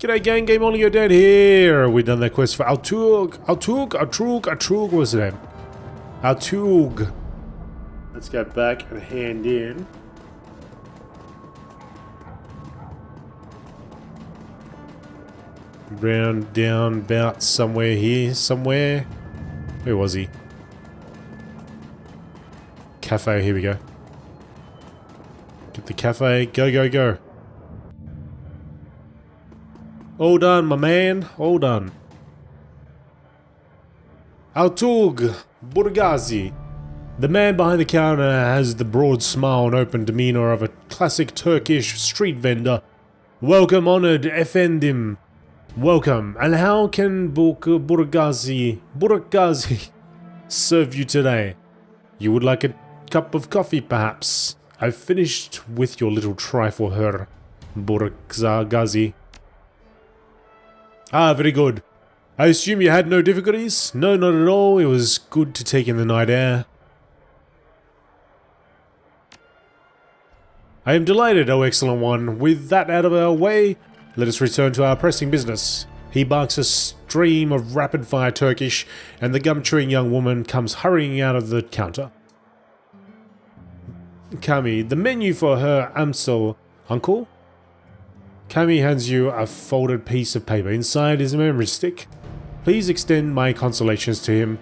G'day gang, game only, you're dead here. We've done that quest for Altug. What was his name? Altug. Let's go back and hand in. Round, down, about somewhere here, somewhere. Where was he? Cafe, here we go. Get the cafe, go, go, go. All done, my man, all done. Altug Burgazi. The man behind the counter has the broad smile and open demeanor of a classic Turkish street vendor. Welcome, honored efendim. Welcome, and how can Burgazi serve you today? You would like a cup of coffee, perhaps? I've finished with your little trifle, Herr Burgazi. Ah, very good. I assume you had no difficulties? No, not at all. It was good to take in the night air. I am delighted, O excellent one. With that out of our way, let us return to our pressing business. He barks a stream of rapid-fire Turkish, and the gum-chewing young woman comes hurrying out of the counter. Kami, the menu for Herr Amsel, uncle? Kami hands you a folded piece of paper. Inside is a memory stick. Please extend my consolations to him.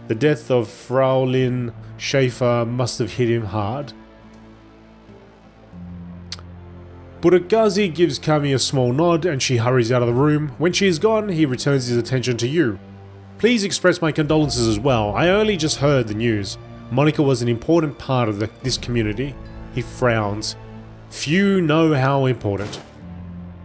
The death of Fraulein Schaefer must have hit him hard. Burgazi gives Kami a small nod and she hurries out of the room. When she is gone, he returns his attention to you. Please express my condolences as well. I only just heard the news. Monica was an important part of this community. He frowns. Few know how important.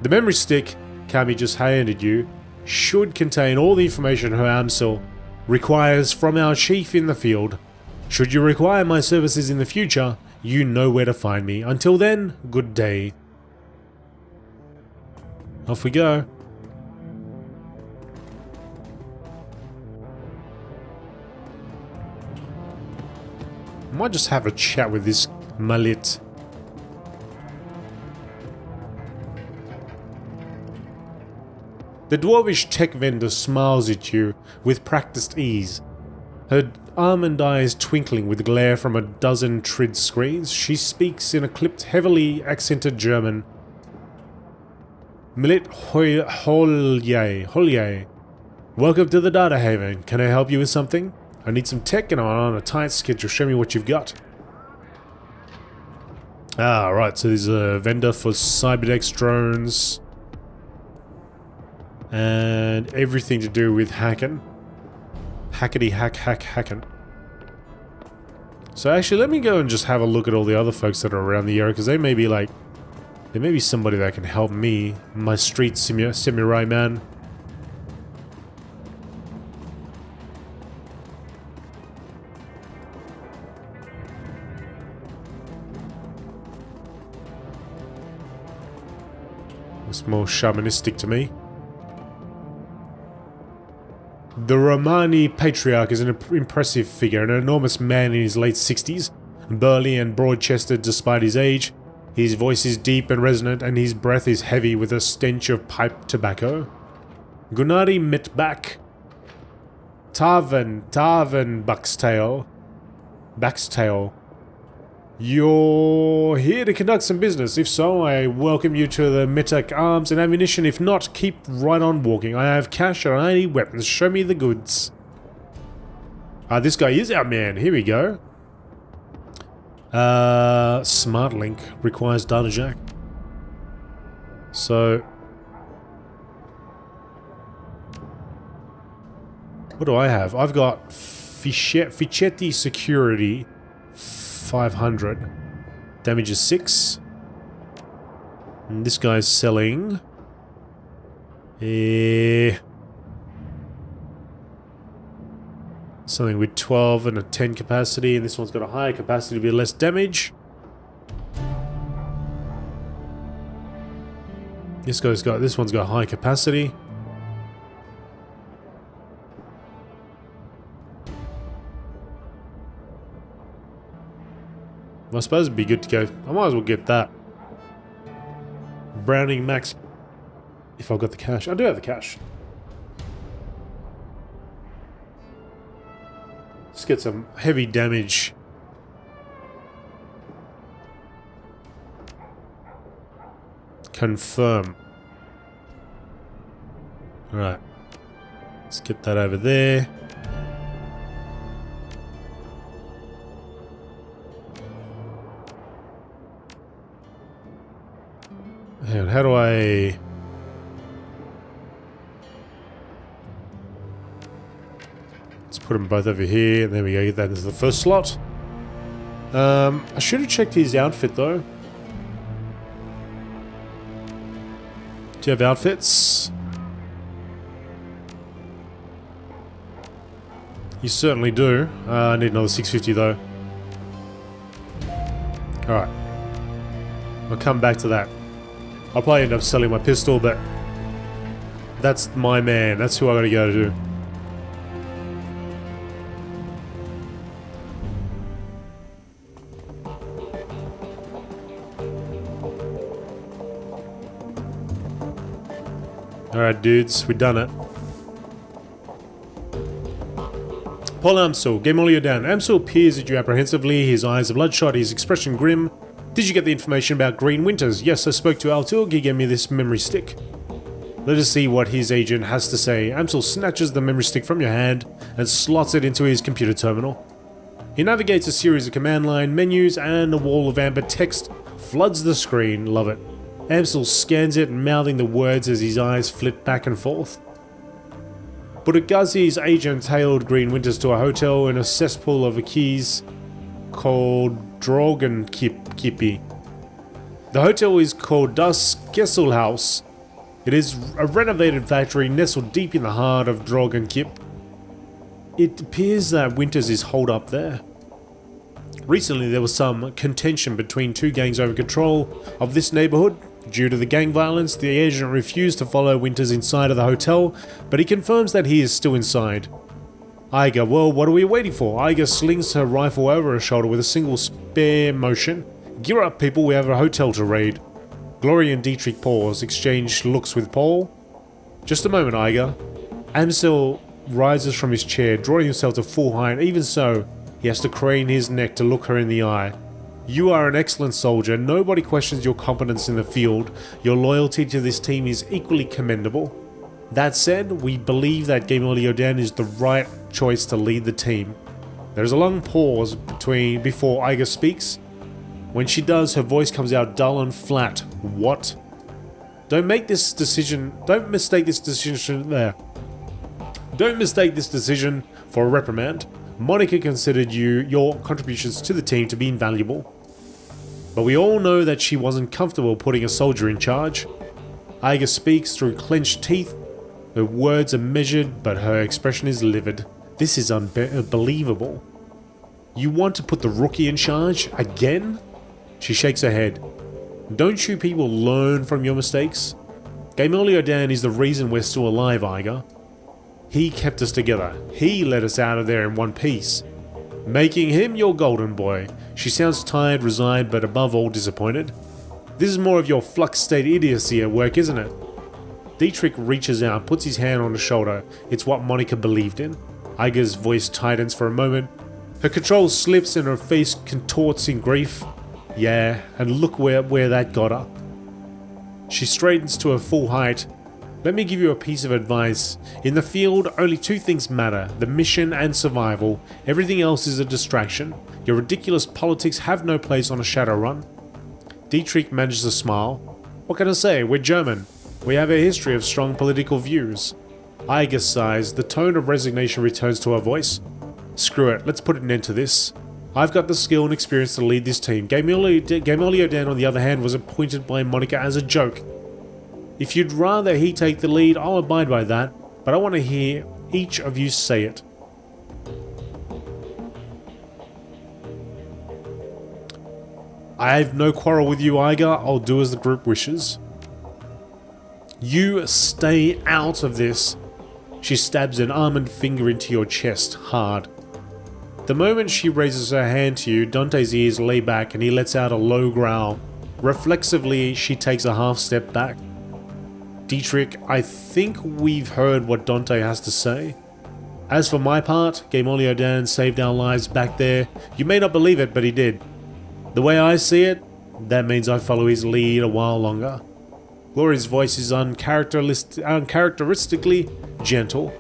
The memory stick Kami just handed you should contain all the information Herr Amsel requires from our chief in the field. Should you require my services in the future, you know where to find me. Until then, good day. Off we go. I might just have a chat with this Malit. The dwarvish tech vendor smiles at you with practiced ease. Her almond eyes twinkling with glare from a dozen trid screens. She speaks in a clipped, heavily accented German. Milit Holye. Welcome to the Data Haven. Can I help you with something? I need some tech and I'm on a tight schedule. Show me what you've got. Ah, right. So there's a vendor for Cyberdex drones. And everything to do with hacking. Hacking. So actually, let me go and just have a look at all the other folks that are around the area, because they may be like... There may be somebody that can help me, my street samurai man. It's more shamanistic to me. The Romani Patriarch is an impressive figure, an enormous man in his late 60s, burly and broad-chested despite his age. His voice is deep and resonant, and his breath is heavy with a stench of pipe tobacco. Gunari Mitback. Tarven Baxtail. You're here to conduct some business. If so, I welcome you to the Mitak Arms and Ammunition. If not, keep right on walking. I have cash and I need weapons. Show me the goods. This guy is our man. Here we go. Smart link requires data jack. So, what do I have? I've got Fichetti Security 500. Damage is 6. And this guy's selling something with 12 and a 10 capacity, and this one's got a higher capacity to be less damage. This one's got high capacity. I suppose it'd be good to go. I might as well get that. Browning Max If I've got the cash. I do have the cash. Let's get some heavy damage. Confirm. Alright. Let's get that over there. And how do I... Let's put them both over here. There we go. Get that into the first slot. I should have checked his outfit though. Do you have outfits? You certainly do. I need another 650 though. Alright. I'll come back to that. I'll probably end up selling my pistol, but that's my man. That's who I gotta go to. Alright dudes, we've done it. Paul Amsel, game all down. Amsel peers at you apprehensively, his eyes are bloodshot, his expression grim. Did you get the information about Green Winters? Yes, I spoke to Altug, he gave me this memory stick. Let us see what his agent has to say. Amsel snatches the memory stick from your hand and slots it into his computer terminal. He navigates a series of command line menus and a wall of amber text floods the screen. Love it. Amsel scans it, mouthing the words as his eyes flit back and forth. Budagazi's agent tailed Green Winters to a hotel in a cesspool of keys called Dragonfall. The hotel is called Das Kesselhaus. It is a renovated factory nestled deep in the heart of Dragonfall. It appears that Winters is holed up there. Recently there was some contention between two gangs over control of this neighborhood. Due to the gang violence, the agent refused to follow Winters inside of the hotel, but he confirms that he is still inside. Iga, well, what are we waiting for? Iga slings her rifle over her shoulder with a single spare motion. Gear up, people, we have a hotel to raid. Gloria and Dietrich pause, exchange looks with Paul. Just a moment, Iga. Amsel rises from his chair, drawing himself to full height. Even so, he has to crane his neck to look her in the eye. You are an excellent soldier. Nobody questions your competence in the field. Your loyalty to this team is equally commendable. That said, we believe that Gamal Yodan is the right choice to lead the team. There is a long pause before Iga speaks. When she does, her voice comes out dull and flat. What? Don't mistake this decision for a reprimand. Monica considered your contributions to the team to be invaluable. But we all know that she wasn't comfortable putting a soldier in charge. Iga speaks through clenched teeth. Her words are measured, but her expression is livid. This is unbelievable. You want to put the rookie in charge? Again? She shakes her head. Don't you people learn from your mistakes? Gamal Yodan is the reason we're still alive, Iga. He kept us together. He let us out of there in one piece. Making him your golden boy. She sounds tired, resigned, but above all disappointed. This is more of your flux state idiocy at work, isn't it? Dietrich reaches out, puts his hand on her shoulder. It's what Monica believed in. Iga's voice tightens for a moment. Her control slips and her face contorts in grief. Yeah, and look where that got her. She straightens to her full height. Let me give you a piece of advice. In the field, only two things matter, the mission and survival. Everything else is a distraction. Your ridiculous politics have no place on a Shadowrun. Dietrich manages a smile. What can I say? We're German. We have a history of strong political views. Iga sighs. The tone of resignation returns to her voice. Screw it, let's put an end to this. I've got the skill and experience to lead this team. Gamal Yodan, on the other hand, was appointed by Monica as a joke. If you'd rather he take the lead, I'll abide by that, but I want to hear each of you say it. I have no quarrel with you, Iga. I'll do as the group wishes. You stay out of this. She stabs an almond finger into your chest, hard. The moment she raises her hand to you, Dante's ears lay back and he lets out a low growl. Reflexively, she takes a half step back. Dietrich, I think we've heard what Dante has to say. As for my part, Gaemolio Dan saved our lives back there. You may not believe it, but he did. The way I see it, that means I follow his lead a while longer. Glory's voice is uncharacteristically gentle.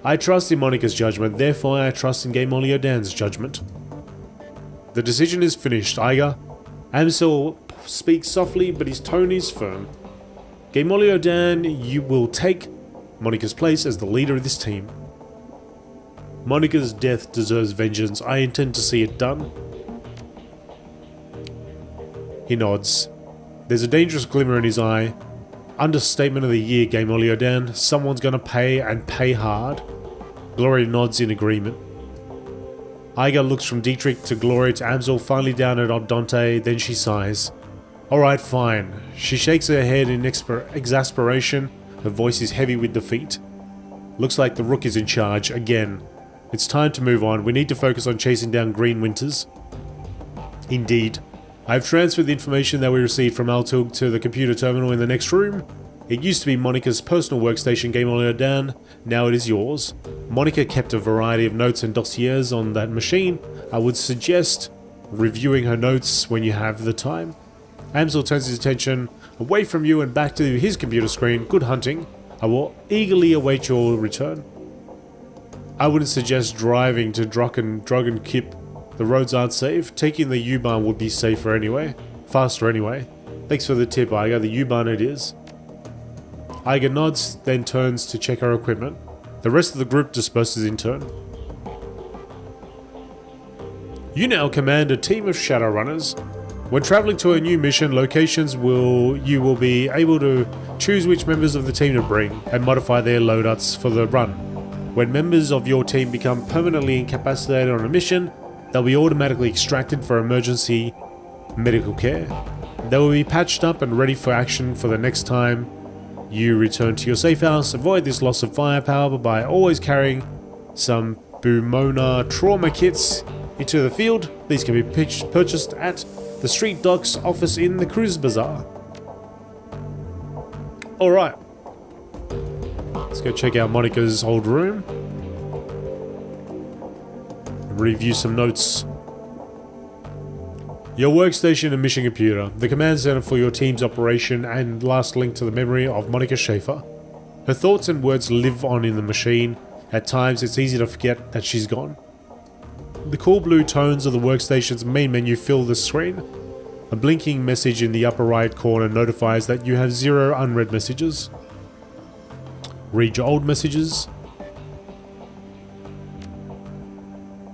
I trust in Monica's judgment, therefore I trust in Gaemolio Dan's judgment. The decision is finished, Iga. Amsel speaks softly, but his tone is firm. Gaemolio Dan, you will take Monica's place as the leader of this team. Monica's death deserves vengeance. I intend to see it done. He nods. There's a dangerous glimmer in his eye. Understatement of the year, Gaemolio Dan. Someone's gonna pay, and pay hard. Glory nods in agreement. Iga looks from Dietrich to Glory to Amsel, finally down at Dante, then she sighs. Alright, fine. She shakes her head in exasperation. Her voice is heavy with defeat. Looks like the Rook is in charge again. It's time to move on. We need to focus on chasing down Green Winters. Indeed. I've transferred the information that we received from Altug to the computer terminal in the next room. It used to be Monica's personal workstation, Gaemolio Dan. Now it is yours. Monica kept a variety of notes and dossiers on that machine. I would suggest reviewing her notes when you have the time. Amsel turns his attention away from you and back to his computer screen. Good hunting. I will eagerly await your return. I wouldn't suggest driving to Drug and Kip. The roads aren't safe. Taking the U-Bahn would be safer anyway. Faster anyway. Thanks for the tip, Iga. The U-Bahn it is. Iga nods, then turns to check her equipment. The rest of the group disperses in turn. You now command a team of Shadowrunners. When traveling to a new mission, you will be able to choose which members of the team to bring and modify their loadouts for the run. When members of your team become permanently incapacitated on a mission, they'll be automatically extracted for emergency medical care. They will be patched up and ready for action for the next time you return to your safe house. Avoid this loss of firepower by always carrying some Bumona trauma kits into the field. These can be purchased at the Street Docks office in the Kreuzbasar. Alright. Let's go check out Monica's old room. Review some notes. Your workstation and mission computer, the command center for your team's operation, and last link to the memory of Monica Schaefer. Her thoughts and words live on in the machine. At times it's easy to forget that she's gone. The cool blue tones of the workstation's main menu fill the screen. A blinking message in the upper right corner notifies that you have 0 unread messages. Read your old messages.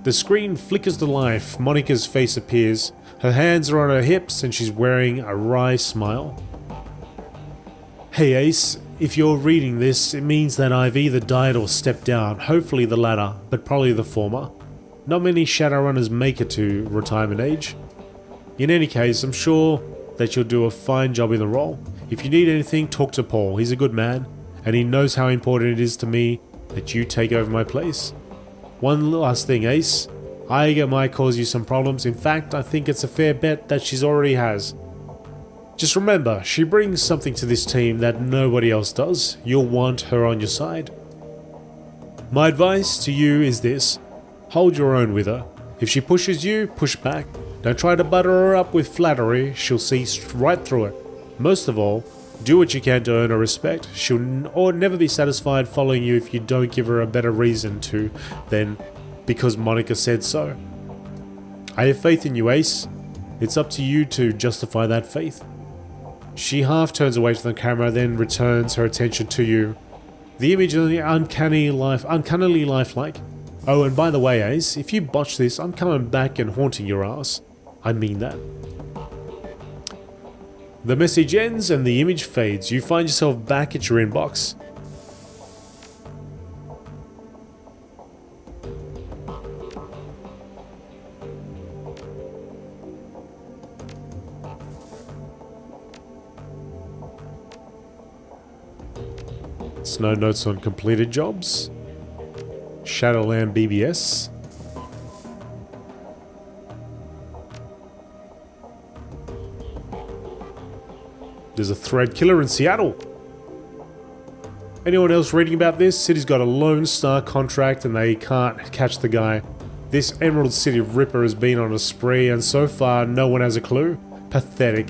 The screen flickers to life. Monica's face appears. Her hands are on her hips and she's wearing a wry smile. Hey Ace, if you're reading this, it means that I've either died or stepped down. Hopefully the latter, but probably the former. Not many Shadowrunners make it to retirement age. In any case, I'm sure that you'll do a fine job in the role. If you need anything, talk to Paul. He's a good man, and he knows how important it is to me that you take over my place. One last thing, Ace. Iga might cause you some problems. In fact, I think it's a fair bet that she's already has. Just remember, she brings something to this team that nobody else does. You'll want her on your side. My advice to you is this. Hold your own with her. If she pushes you, push back. Don't try to butter her up with flattery. She'll see right through it. Most of all, do what you can to earn her respect. She'll never be satisfied following you if you don't give her a better reason to than because Monica said so. I have faith in you, Ace. It's up to you to justify that faith. She half turns away from the camera, then returns her attention to you. The image is uncannily lifelike. Oh, and by the way, Ace, if you botch this, I'm coming back and haunting your ass. I mean that. The message ends and the image fades. You find yourself back at your inbox. No notes on completed jobs. Shadowland BBS. There's a thread killer in Seattle. Anyone else reading about this? City's got a Lone Star contract and they can't catch the guy. This Emerald City Ripper has been on a spree and so far no one has a clue. Pathetic.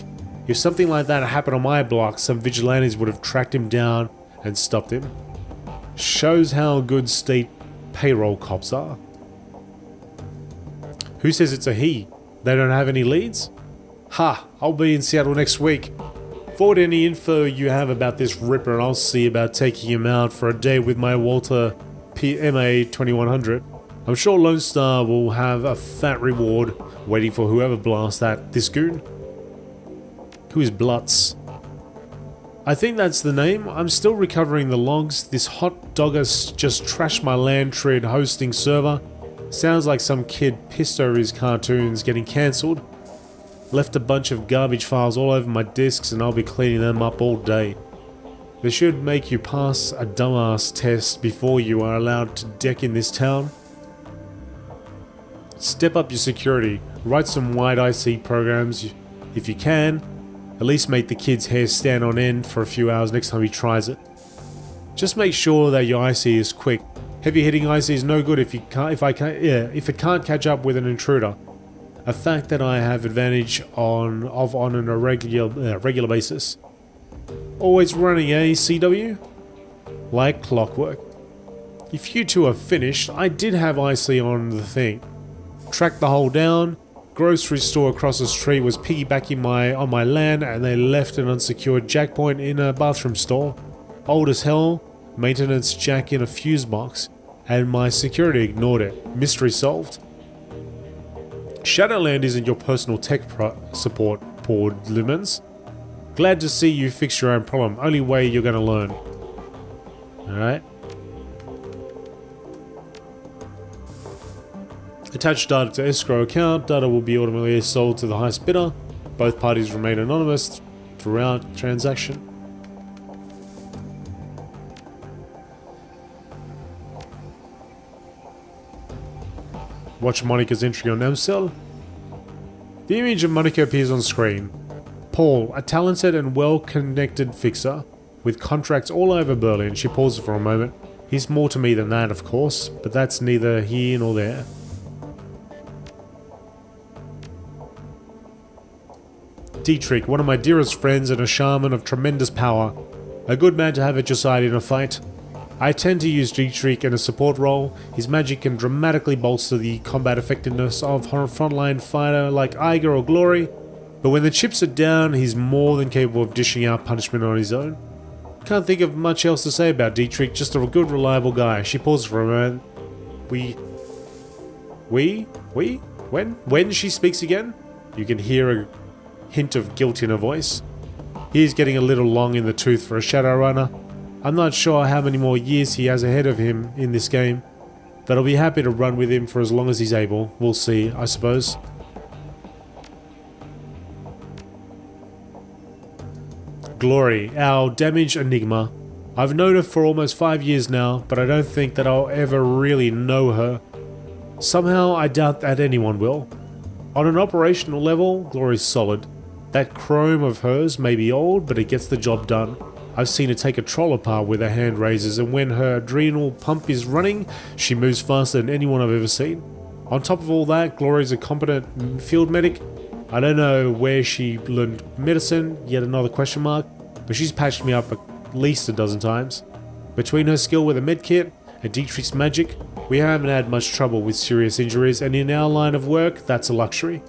If something like that happened on my block, some vigilantes would have tracked him down and stopped him. Shows how good state payroll cops are. Who says it's a he? They don't have any leads? Ha! I'll be in Seattle next week. Forward any info you have about this Ripper and I'll see about taking him out for a day with my Walter MA 2100. I'm sure Lone Star will have a fat reward waiting for whoever blasts this goon. Who is Blutz? I think that's the name. I'm still recovering the logs. This hot dogger just trashed my Landtrid hosting server. Sounds like some kid pissed over his cartoons getting cancelled. Left a bunch of garbage files all over my disks and I'll be cleaning them up all day. They should make you pass a dumbass test before you are allowed to deck in this town. Step up your security. Write some wide IC programs if you can. At least make the kid's hair stand on end for a few hours next time he tries it. Just make sure that your IC is quick. Heavy hitting IC is no good if it can't catch up with an intruder. A fact that I have advantage on a regular basis. Always running a CW? Like clockwork. If you two are finished, I did have IC on the thing. Tracked the hole down. Grocery store across the street was piggybacking on my LAN and they left an unsecured jack point in a bathroom stall. Old as hell, maintenance jack in a fuse box, and my security ignored it. Mystery solved. Shadowland isn't your personal tech support, poor Lumens. Glad to see you fix your own problem. Only way you're gonna learn. Alright. Attach data to escrow account. Data will be automatically sold to the highest bidder. Both parties remain anonymous throughout transaction. Watch Monica's entry on Amsel. The image of Monica appears on screen. Paul, a talented and well-connected fixer, with contracts all over Berlin. She pauses for a moment. He's more to me than that, of course, but that's neither here nor there. Dietrich, one of my dearest friends and a shaman of tremendous power. A good man to have at your side in a fight. I tend to use Dietrich in a support role. His magic can dramatically bolster the combat effectiveness of a frontline fighter like Iger or Glory, but when the chips are down, he's more than capable of dishing out punishment on his own. Can't think of much else to say about Dietrich, just a good, reliable guy. She pauses for a moment. When she speaks again, you can hear a hint of guilt in her voice. He is getting a little long in the tooth for a Shadowrunner. I'm not sure how many more years he has ahead of him in this game, but I'll be happy to run with him for as long as he's able. We'll see, I suppose. Glory, our damage enigma. I've known her for almost 5 years now, but I don't think that I'll ever really know her. Somehow I doubt that anyone will. On an operational level, Glory's solid. That chrome of hers may be old, but it gets the job done. I've seen her take a troll apart with her hand razors, and when her adrenal pump is running, she moves faster than anyone I've ever seen. On top of all that, Glory's a competent field medic. I don't know where she learned medicine, yet another question mark, but she's patched me up at least a dozen times. Between her skill with a medkit and Dietrich's magic, we haven't had much trouble with serious injuries, and in our line of work, that's a luxury.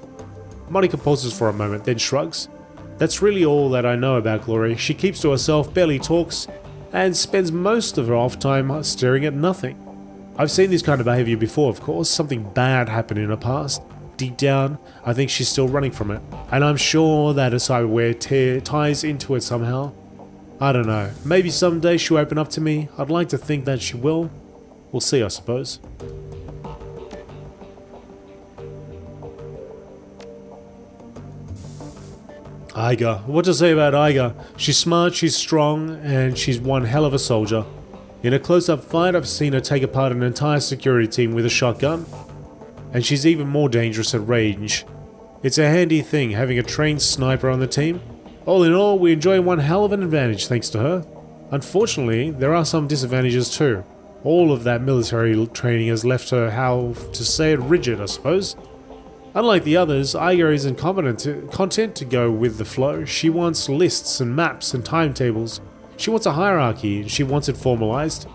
Monica pauses for a moment, then shrugs. That's really all that I know about Glory. She keeps to herself, barely talks, and spends most of her off time staring at nothing. I've seen this kind of behavior before, of course. Something bad happened in her past. Deep down, I think she's still running from it, and I'm sure that her cyberware ties into it somehow. I don't know. Maybe someday she'll open up to me. I'd like to think that she will. We'll see, I suppose. Iger. What to say about Iger? She's smart, she's strong, and she's one hell of a soldier. In a close-up fight, I've seen her take apart an entire security team with a shotgun. And she's even more dangerous at range. It's a handy thing having a trained sniper on the team. All in all, we enjoy one hell of an advantage thanks to her. Unfortunately, there are some disadvantages too. All of that military training has left her, how to say it, rigid, I suppose. Unlike the others, Iga isn't content to go with the flow. She wants lists and maps and timetables. She wants a hierarchy and she wants it formalized.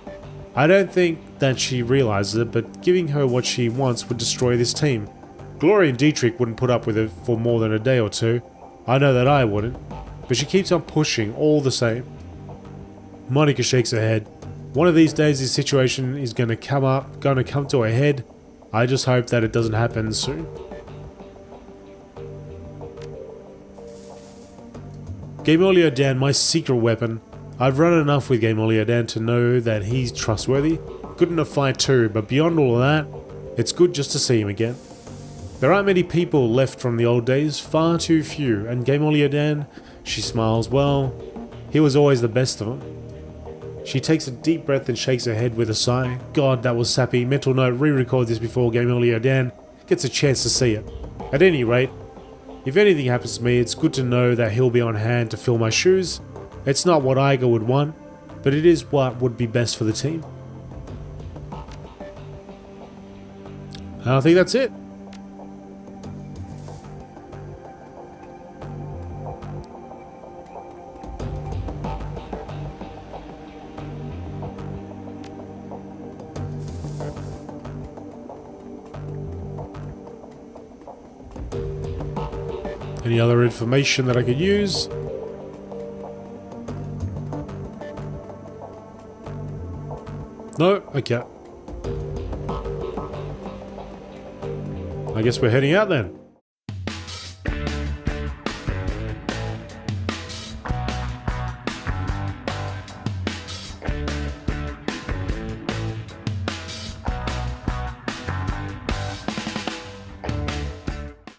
I don't think that she realizes it, but giving her what she wants would destroy this team. Gloria and Dietrich wouldn't put up with it for more than a day or two. I know that I wouldn't. But she keeps on pushing all the same. Monica shakes her head. One of these days this situation is going to come to a head. I just hope that it doesn't happen soon. Gamolio Dan, my secret weapon. I've run enough with Gamolio Dan to know that he's trustworthy. Good in a fight too, but beyond all of that, it's good just to see him again. There aren't many people left from the old days, far too few, and Gamolio Dan, she smiles, well, he was always the best of them. She takes a deep breath and shakes her head with a sigh. God, that was sappy. Mental note, re-record this before Gamolio Dan gets a chance to see it. At any rate, if anything happens to me, it's good to know that he'll be on hand to fill my shoes. It's not what Iga would want, but it is what would be best for the team. I think that's it. Any other information that I could use? No? Okay. I guess we're heading out then.